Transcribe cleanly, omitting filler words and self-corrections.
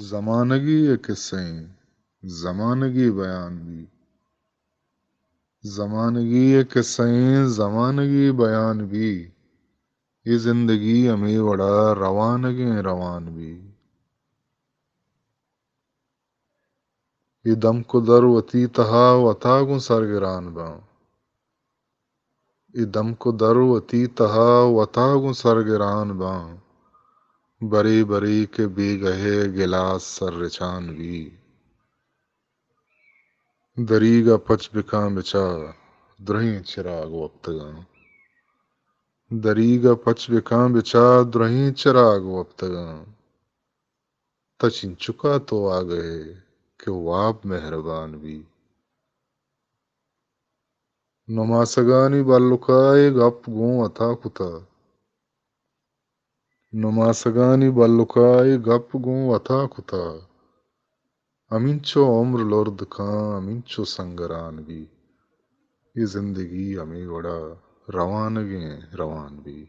زمانگی یہ قصیں زمانگی بیان بھی، زمانگی یہ قصیں زمانگی بیان بھی، یہ زندگی ہمیں وڑا روانگیں روان بھی. یہ دم کو در وتی تہا وتا گوں سرگران باں، یہ دم کو در وتی تہا وتا گوں سرگران باں، بری بری کے بی گہے گلاس سر رچان بھی. دریگا پچ بکاں بچا درہیں چراغ وقتگاں، دریگا پچ بکاں بچا درہیں چراغ وقتگاں، تچن چکا تو آ گئے کہ واب مہربان بھی. نماسگانی بلکائے گپ گوں اتھا کتا، نماسگانی بلکائے گپ گوں اتھا کتا، امینچو عمر لرد کاں امینچو سنگران بھی. یہ زندگی ہمیں وڑا روانگیں روان بھی.